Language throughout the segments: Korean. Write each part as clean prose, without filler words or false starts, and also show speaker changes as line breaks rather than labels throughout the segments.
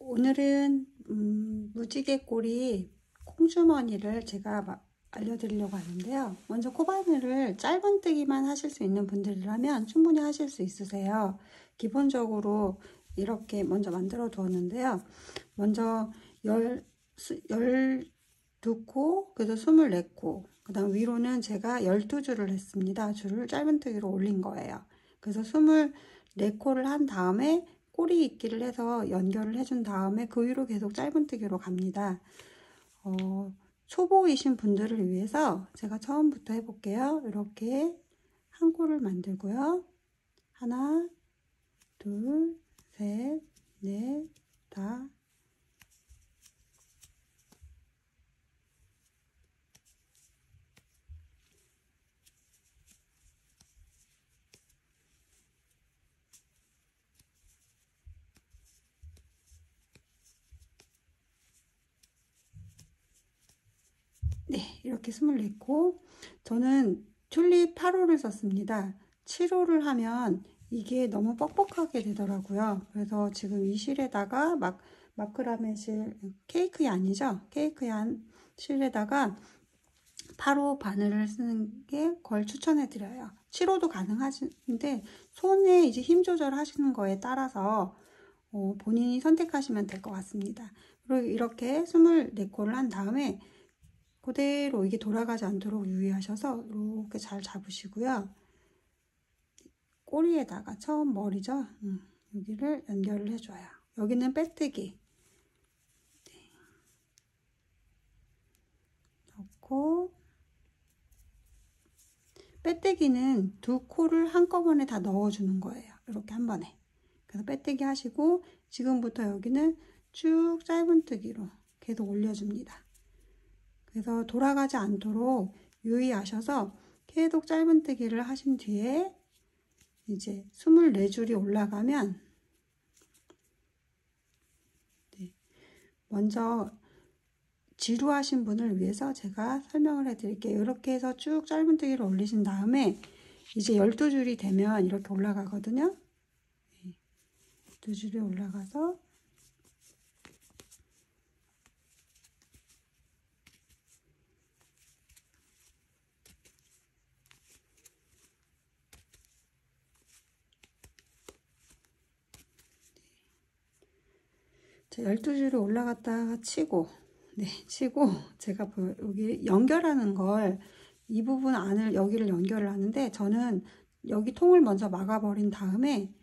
오늘은 무지개 꼬리 콩주머니를 제가 알려드리려고 하는데요. 먼저 코바늘을 짧은뜨기만 하실 수 있는 분들이라면 충분히 하실 수 있으세요. 기본적으로 이렇게 먼저 만들어 두었는데요. 먼저 12코, 그래서 24코, 그 다음 위로는 제가 12줄을 했습니다. 줄을 짧은뜨기로 올린 거예요. 그래서 24코를 한 다음에 꼬리 잇기를 해서 연결을 해준 다음에 그 위로 계속 짧은뜨기로 갑니다. 초보이신 분들을 위해서 제가 처음부터 해볼게요. 이렇게 한 코를 만들고요. 하나, 둘, 셋, 넷, 다. 네, 이렇게 24코. 저는 튤립 8호를 썼습니다. 7호를 하면 이게 너무 뻑뻑하게 되더라고요. 그래서 지금 이 실에다가 마크라메 실, 케이크이 아니죠? 케이크이 한 실에다가 8호 바늘을 쓰는 게 걸 추천해 드려요. 7호도 가능하신데 손에 이제 힘 조절하시는 거에 따라서 본인이 선택하시면 될 것 같습니다. 그리고 이렇게 24코를 한 다음에 그대로 이게 돌아가지 않도록 유의하셔서 이렇게 잘 잡으시고요. 꼬리에다가 처음 머리죠. 여기를 연결을 해줘요. 여기는 빼뜨기. 네. 넣고 빼뜨기는 두 코를 한꺼번에 다 넣어주는 거예요. 이렇게 한 번에. 그래서 빼뜨기 하시고 지금부터 여기는 쭉 짧은뜨기로 계속 올려줍니다. 그래서 돌아가지 않도록 유의하셔서 계속 짧은뜨기를 하신 뒤에 이제 24줄이 올라가면 네, 먼저 지루하신 분을 위해서 제가 설명을 해드릴게요. 이렇게 해서 쭉 짧은뜨기를 올리신 다음에 이제 12줄이 되면 이렇게 올라가거든요. 네, 12줄이 올라가서 자, 12줄이 올라갔다가 치고 치고 제가 여기 연결하는 걸 이 부분 안을 여기를 연결을 하는데 저는 여기 통을 먼저 막아버린 다음에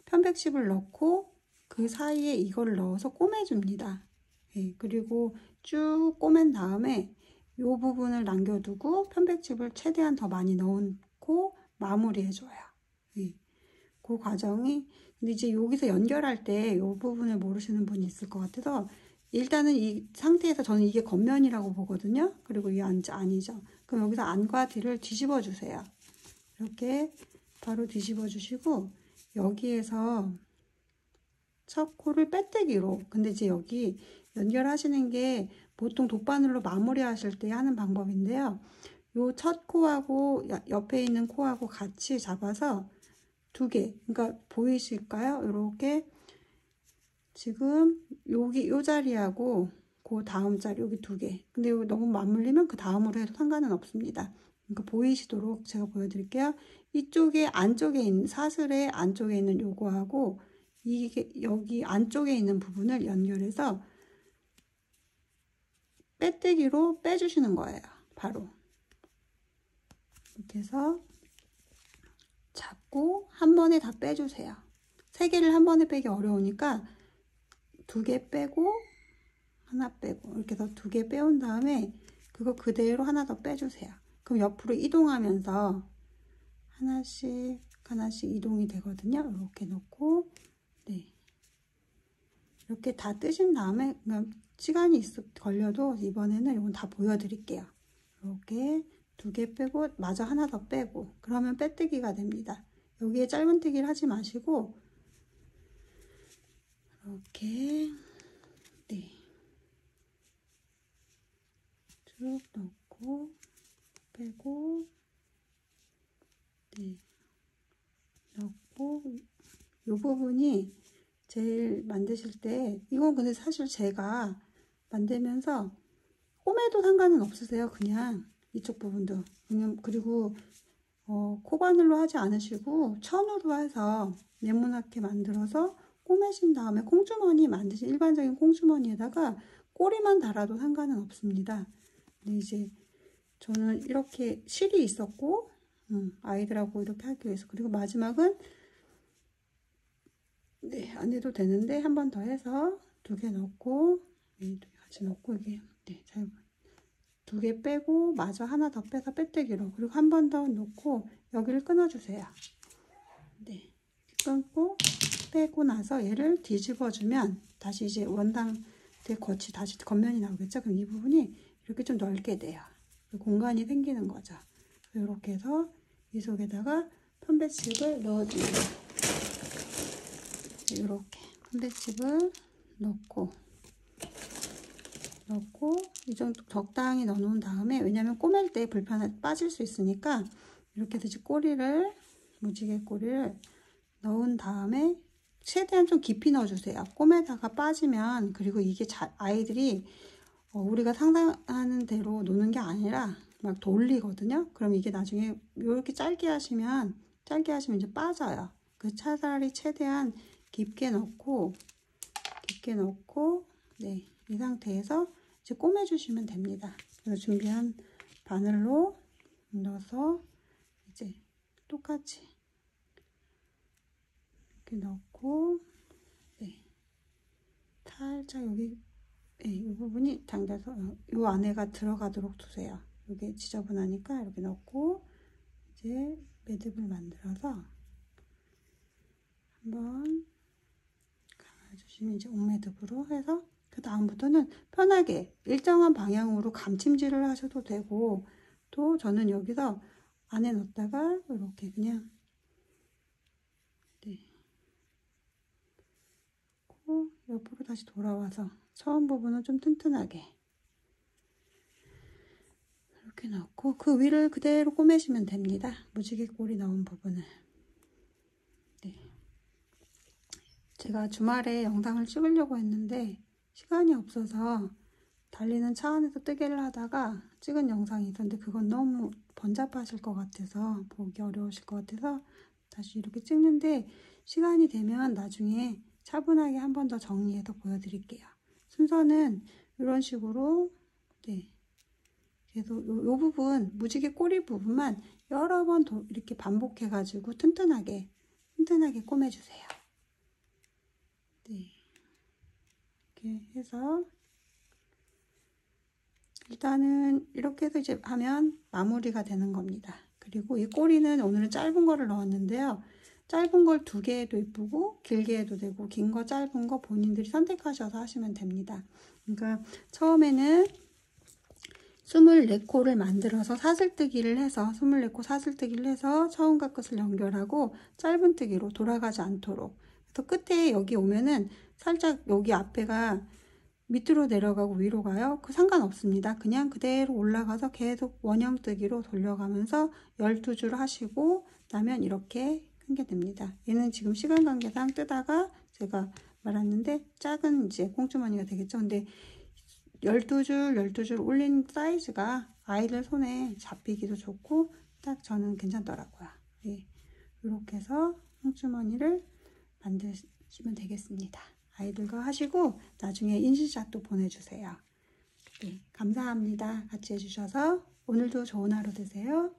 편백칩을 넣고 그 사이에 이거를 넣어서 꼬매줍니다. 예, 그리고 쭉 꼬맨 다음에 이 부분을 남겨두고 편백칩을 최대한 더 많이 넣고 마무리해줘요. 예, 그 과정이 근데 이제 여기서 연결할 때 이 부분을 모르시는 분이 있을 것 같아서 일단은 이 상태에서 저는 이게 겉면이라고 보거든요. 그리고 이 아니죠. 그럼 여기서 안과 뒤를 뒤집어 주세요. 이렇게 바로 뒤집어 주시고 여기에서 첫 코를 빼뜨기로 근데 이제 여기 연결하시는 게 보통 돗바늘로 마무리 하실 때 하는 방법인데요. 요 첫 코하고 옆에 있는 코하고 같이 잡아서 두 개, 그러니까 보이실까요? 이렇게 지금 여기 요 자리하고 그 다음 자리 여기 두 개. 근데 여기 너무 맞물리면 그 다음으로 해도 상관은 없습니다. 그러니까 보이시도록 제가 보여드릴게요. 이쪽에 안쪽에 있는 사슬의 안쪽에 있는 요거하고 이게 여기 안쪽에 있는 부분을 연결해서 빼뜨기로 빼주시는 거예요. 바로 이렇게 해서 잡고 한 번에 다 빼주세요. 세 개를 한 번에 빼기 어려우니까 두 개 빼고 하나 빼고 이렇게 해서 두 개 빼온 다음에 그거 그대로 하나 더 빼주세요. 그럼 옆으로 이동하면서 하나씩 하나씩 이동이 되거든요. 이렇게 놓고 네 이렇게 다 뜨신 다음에 그냥 시간이 걸려도 이번에는 이건 다 보여드릴게요. 이렇게 두 개 빼고 마저 하나 더 빼고 그러면 빼뜨기가 됩니다. 여기에 짧은뜨기를 하지 마시고 이렇게 네 쭉 넣고 빼고 네 넣고 이 부분이 제일 만드실 때, 이건 근데 사실 제가 만들면서 꼬매도 상관은 없으세요. 그냥 이쪽 부분도. 그냥 그리고 코바늘로 하지 않으시고 천으로 해서 네모나게 만들어서 꼬매신 다음에 콩주머니 만드신 일반적인 콩주머니에다가 꼬리만 달아도 상관은 없습니다. 근데 이제 저는 이렇게 실이 있었고 아이들하고 이렇게 하기 위해서, 그리고 마지막은 네, 안 해도 되는데 한 번 더 해서 2개 넣고, 네, 2개 같이 넣고, 이게 네, 잘 2개 빼고 마저 하나 더 빼서 빼뜨기로, 그리고 한 번 더 놓고 여기를 끊어주세요. 네, 끊고 빼고 나서 얘를 뒤집어 주면 다시 이제 원당 겉이 다시 겉면이 나오겠죠. 그럼 이 부분이 이렇게 좀 넓게 돼요. 공간이 생기는 거죠. 이렇게 해서 이 속에다가 편배칩을 넣어줍니다. 이렇게 편배칩을 넣고 이 정도 적당히 넣어놓은 다음에, 왜냐면 꼬맬 때 불편해 빠질 수 있으니까 이렇게 해서 꼬리를, 무지개 꼬리를 넣은 다음에 최대한 좀 깊이 넣어주세요. 꼬매다가 빠지면, 그리고 이게 아이들이 우리가 상상하는 대로 노는 게 아니라 막 돌리거든요. 그럼 이게 나중에 이렇게 짧게 하시면 이제 빠져요. 그 차라리 최대한 깊게 넣고 네, 이 상태에서 이제 꼬매 주시면 됩니다. 그래서 준비한 바늘로 넣어서 이제 똑같이 이렇게 넣고, 네, 살짝 여기 이 부분이 당겨서 이 안에가 들어가도록 두세요. 여기 지저분하니까 이렇게 넣고 이제 매듭을 만들어서 한번 감아주시면 이제 옥매듭으로 해서, 그 다음부터는 편하게 일정한 방향으로 감침질을 하셔도 되고, 또 저는 여기서 안에 넣었다가 이렇게 그냥 네, 옆으로 다시 돌아와서 처음 부분은 좀 튼튼하게 이렇게 넣고 그 위를 그대로 꼬매시면 됩니다. 무지개 꼬리 넣은 부분을. 네. 제가 주말에 영상을 찍으려고 했는데 시간이 없어서 달리는 차 안에서 뜨개를 하다가 찍은 영상이 있었는데, 그건 너무 번잡하실 것 같아서, 보기 어려우실 것 같아서 다시 이렇게 찍는데, 시간이 되면 나중에 차분하게 한 번 더 정리해서 보여드릴게요. 순서는 이런 식으로, 네, 계속 요 부분, 무지개 꼬리 부분만 여러 번 이렇게 반복해 가지고 튼튼하게 꼬매주세요. 네, 이렇게 해서 일단은 이렇게 해서 이제 하면 마무리가 되는 겁니다. 그리고 이 꼬리는 오늘은 짧은 거를 넣었는데요. 짧은 걸 2개 해도 이쁘고 길게 해도 되고, 긴 거 짧은 거 본인들이 선택하셔서 하시면 됩니다. 그러니까 처음에는 24코를 만들어서 사슬뜨기를 해서 24코 사슬뜨기를 해서 처음과 끝을 연결하고 짧은뜨기로 돌아가지 않도록, 그래서 끝에 여기 오면은 살짝 여기 앞에가 밑으로 내려가고 위로 가요. 그 상관없습니다. 그냥 그대로 올라가서 계속 원형뜨기로 돌려가면서 12줄 하시고 나면 이렇게 끊게 됩니다. 얘는 지금 시간 관계상 뜨다가 제가 말았는데 작은 이제 꽁주머니가 되겠죠. 근데 12줄 올린 사이즈가 아이들 손에 잡히기도 좋고 딱 저는 괜찮더라고요. 네, 이렇게 해서 꽁주머니를 만드시면 되겠습니다. 아이들과 하시고 나중에 인증샷도 보내주세요. 네, 감사합니다. 같이 해주셔서. 오늘도 좋은 하루 되세요.